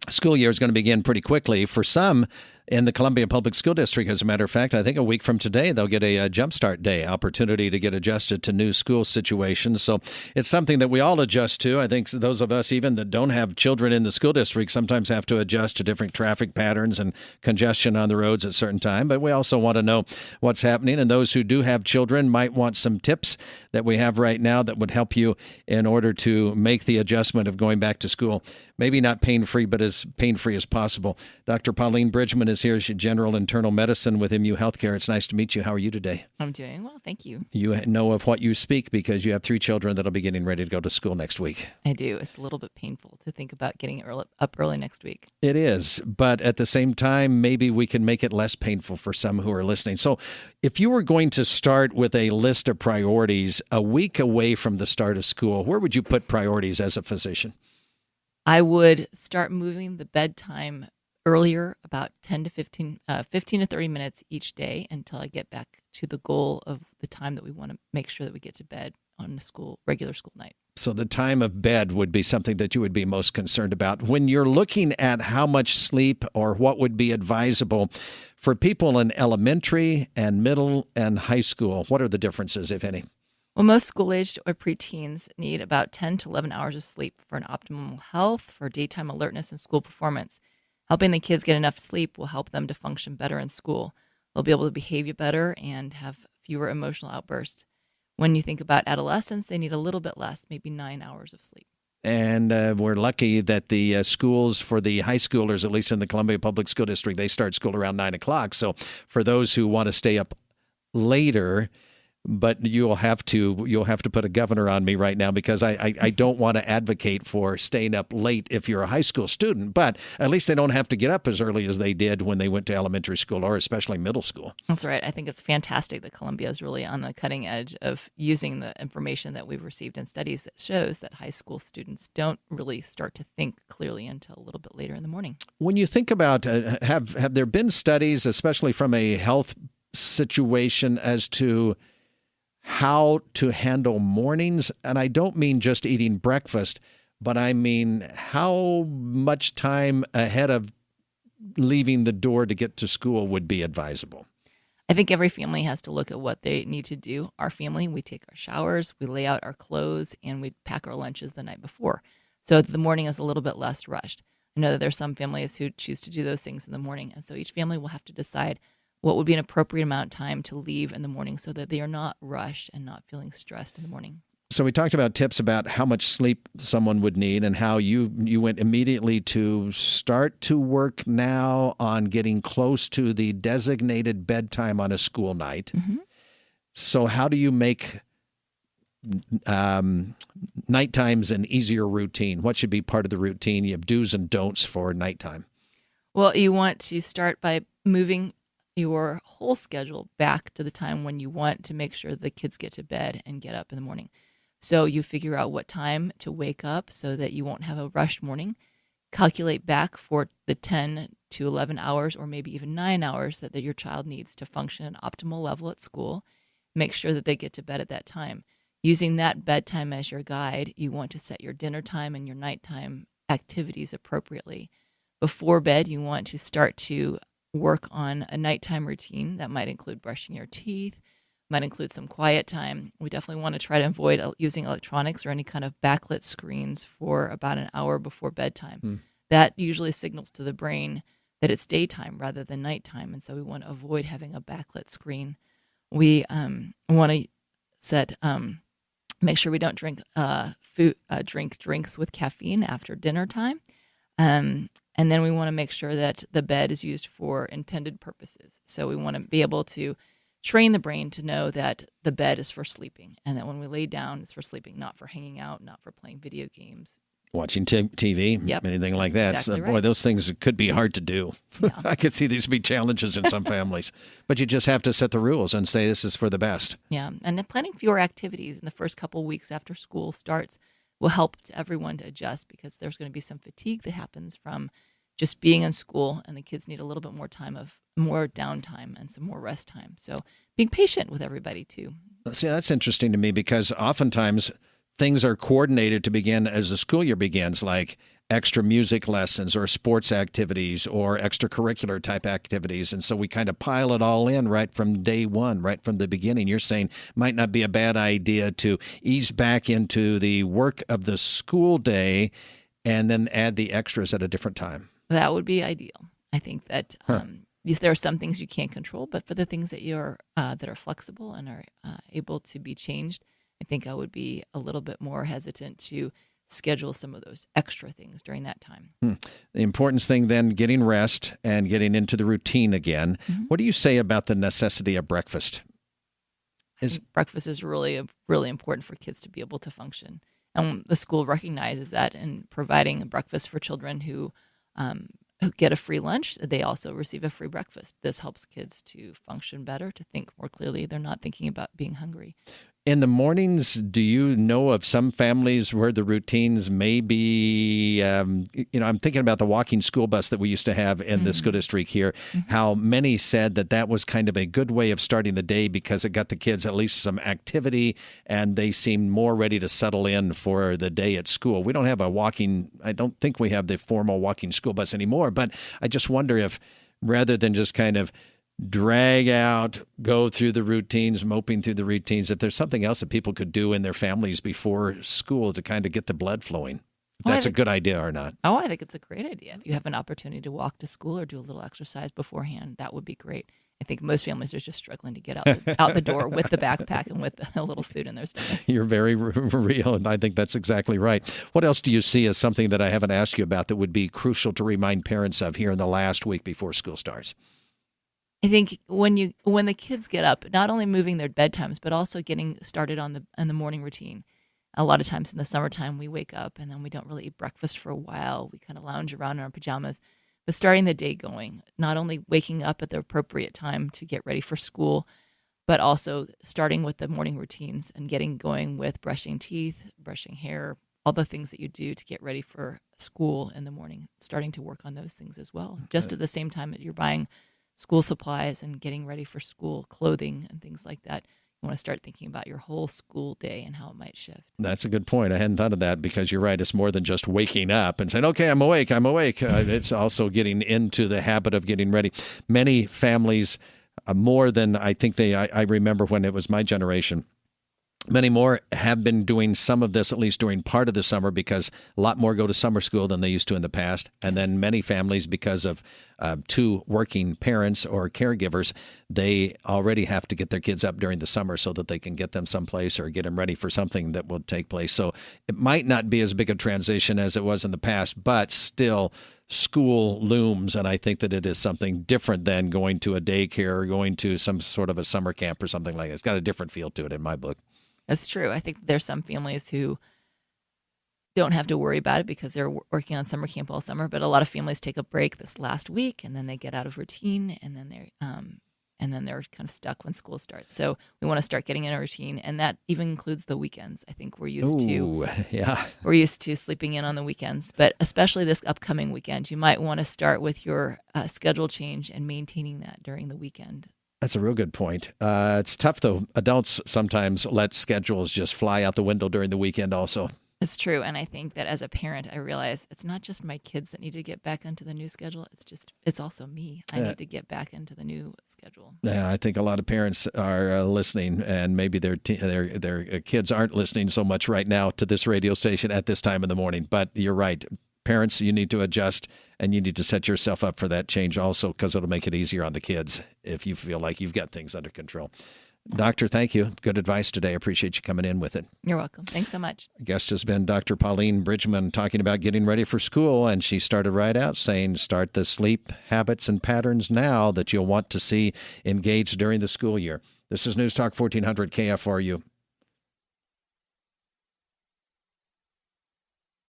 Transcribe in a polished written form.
school year is going to begin pretty quickly. For some in the Columbia Public School District, as a matter of fact, I think a week from today, they'll get a Jumpstart Day opportunity to get adjusted to new school situations. So it's something that we all adjust to. I think those of us even that don't have children in the school district sometimes have to adjust to different traffic patterns and congestion on the roads at certain time. But we also want to know what's happening. And those who do have children might want some tips that we have right now that would help you in order to make the adjustment of going back to school. Maybe not pain-free, but as pain-free as possible. Dr. Pauline Bridgeman is here. She's General Internal Medicine with MU Healthcare. It's nice to meet you. How are you today? I'm doing well, thank you. You know of what you speak because you have 3 children that'll be getting ready to go to school next week. I do. It's a little bit painful to think about getting up early next week. It is, but at the same time, maybe we can make it less painful for some who are listening. So if you were going to start with a list of priorities a week away from the start of school, where would you put priorities as a physician? I would start moving the bedtime earlier, about 15 to 30 minutes each day until I get back to the goal of the time that we want to make sure that we get to bed on a regular school night. So the time of bed would be something that you would be most concerned about. When you're looking at how much sleep or what would be advisable for people in elementary and middle and high school, what are the differences, if any? Well, most school-aged or preteens need about 10 to 11 hours of sleep for an optimal health, for daytime alertness, and school performance. Helping the kids get enough sleep will help them to function better in school. They'll be able to behave better and have fewer emotional outbursts. When you think about adolescents, they need a little bit less, maybe 9 hours of sleep. And we're lucky that the schools for the high schoolers, at least in the Columbia Public School District, they start school around 9 o'clock. So for those who want to stay up later, but you'll have to put a governor on me right now because I don't want to advocate for staying up late if you're a high school student, but at least they don't have to get up as early as they did when they went to elementary school or especially middle school. That's right. I think it's fantastic that Columbia is really on the cutting edge of using the information that we've received in studies that shows that high school students don't really start to think clearly until a little bit later in the morning. When you think about, have there been studies, especially from a health situation, as to how to handle mornings? And I don't mean just eating breakfast, but I mean how much time ahead of leaving the door to get to school would be advisable. I think every family has to look at what they need to do. Our family, we take our showers, we lay out our clothes, and we pack our lunches the night before. So the morning is a little bit less rushed. I know that there's some families who choose to do those things in the morning. And so each family will have to decide what would be an appropriate amount of time to leave in the morning so that they are not rushed and not feeling stressed in the morning. So we talked about tips about how much sleep someone would need and how you went immediately to start to work now on getting close to the designated bedtime on a school night. Mm-hmm. So how do you make nighttimes an easier routine? What should be part of the routine? You have do's and don'ts for nighttime. Well, you want to start by moving your whole schedule back to the time when you want to make sure the kids get to bed and get up in the morning. So you figure out what time to wake up so that you won't have a rushed morning. Calculate back for the 10 to 11 hours or maybe even 9 hours that your child needs to function at an optimal level at school. Make sure that they get to bed at that time. Using that bedtime as your guide, you want to set your dinner time and your nighttime activities appropriately. Before bed, you want to start to work on a nighttime routine that might include brushing your teeth, might include some quiet time. We definitely want to try to avoid using electronics or any kind of backlit screens for about an hour before bedtime. That usually signals to the brain that it's daytime rather than nighttime, and so we want to avoid having a backlit screen. We want to make sure we don't drink drinks with caffeine after dinner time. And then we want to make sure that the bed is used for intended purposes. So we want to be able to train the brain to know that the bed is for sleeping and that when we lay down, it's for sleeping, not for hanging out, not for playing video games. Watching TV, yep. Anything like that. Exactly Boy, right. Those things could be hard to do. Yeah. I could see these be challenges in some families. But you just have to set the rules and say this is for the best. Yeah, and planning fewer activities in the first couple weeks after school starts will help everyone to adjust because there's going to be some fatigue that happens from just being in school, and the kids need a little bit more downtime and some more rest time. So being patient with everybody too. See, that's interesting to me because oftentimes things are coordinated to begin as the school year begins, like extra music lessons or sports activities or extracurricular type activities. And so we kind of pile it all in right from day one, right from the beginning. You're saying might not be a bad idea to ease back into the work of the school day and then add the extras at a different time. That would be ideal. I think that yes, there are some things you can't control, but for the things that that are flexible and are able to be changed, I think I would be a little bit more hesitant to schedule some of those extra things during that time. The importance thing then, getting rest and getting into the routine again. Mm-hmm. What do you say about the necessity of breakfast? Breakfast is really important for kids to be able to function. And the school recognizes that in providing a breakfast for children who get a free lunch, they also receive a free breakfast. This helps kids to function better, to think more clearly. They're not thinking about being hungry. In the mornings, do you know of some families where the routines may be, I'm thinking about the walking school bus that we used to have in the school district here, how many said that was kind of a good way of starting the day because it got the kids at least some activity and they seemed more ready to settle in for the day at school. We don't have I don't think we have the formal walking school bus anymore, but I just wonder if rather than just kind of drag out, go through the routines, moping through the routines, if there's something else that people could do in their families before school to kind of get the blood flowing. If that's a good idea or not. Oh, I think it's a great idea. If you have an opportunity to walk to school or do a little exercise beforehand, that would be great. I think most families are just struggling to get out the door with the backpack and with a little food in their stomach. You're very real, and I think that's exactly right. What else do you see as something that I haven't asked you about that would be crucial to remind parents of here in the last week before school starts? I think when the kids get up, not only moving their bedtimes, but also getting started on the morning routine. A lot of times in the summertime, we wake up and then we don't really eat breakfast for a while. We kind of lounge around in our pajamas. But starting the day going, not only waking up at the appropriate time to get ready for school, but also starting with the morning routines and getting going with brushing teeth, brushing hair, all the things that you do to get ready for school in the morning, starting to work on those things as well. Just at the same time that you're buying school supplies and getting ready for school, clothing and things like that. You want to start thinking about your whole school day and how it might shift. That's a good point. I hadn't thought of that because you're right. It's more than just waking up and saying, okay, I'm awake. It's also getting into the habit of getting ready. Many families, more than I think I remember when it was my generation, many more have been doing some of this, at least during part of the summer, because a lot more go to summer school than they used to in the past. And then many families, because of two working parents or caregivers, they already have to get their kids up during the summer so that they can get them someplace or get them ready for something that will take place. So it might not be as big a transition as it was in the past, but still school looms. And I think that it is something different than going to a daycare or going to some sort of a summer camp or something like that. It's got a different feel to it in my book. That's true. I think there's some families who don't have to worry about it because they're working on summer camp all summer. But a lot of families take a break this last week, and then they get out of routine, and then they're kind of stuck when school starts. So we want to start getting in a routine, and that even includes the weekends. I think we're used to sleeping in on the weekends, but especially this upcoming weekend, you might want to start with your schedule change and maintaining that during the weekend. That's a real good point. It's tough, though. Adults sometimes let schedules just fly out the window during the weekend also. It's true. And I think that as a parent, I realize it's not just my kids that need to get back into the new schedule. It's also me. I need to get back into the new schedule. Yeah, I think a lot of parents are listening, and maybe their kids aren't listening so much right now to this radio station at this time in the morning. But you're right. Parents, you need to adjust, and you need to set yourself up for that change also, because it'll make it easier on the kids if you feel like you've got things under control. Doctor, thank you. Good advice today. I appreciate you coming in with it. You're welcome. Thanks so much. Guest has been Dr. Pauline Bridgeman, talking about getting ready for school, and she started right out saying start the sleep habits and patterns now that you'll want to see engaged during the school year. This is News Talk 1400 KFRU.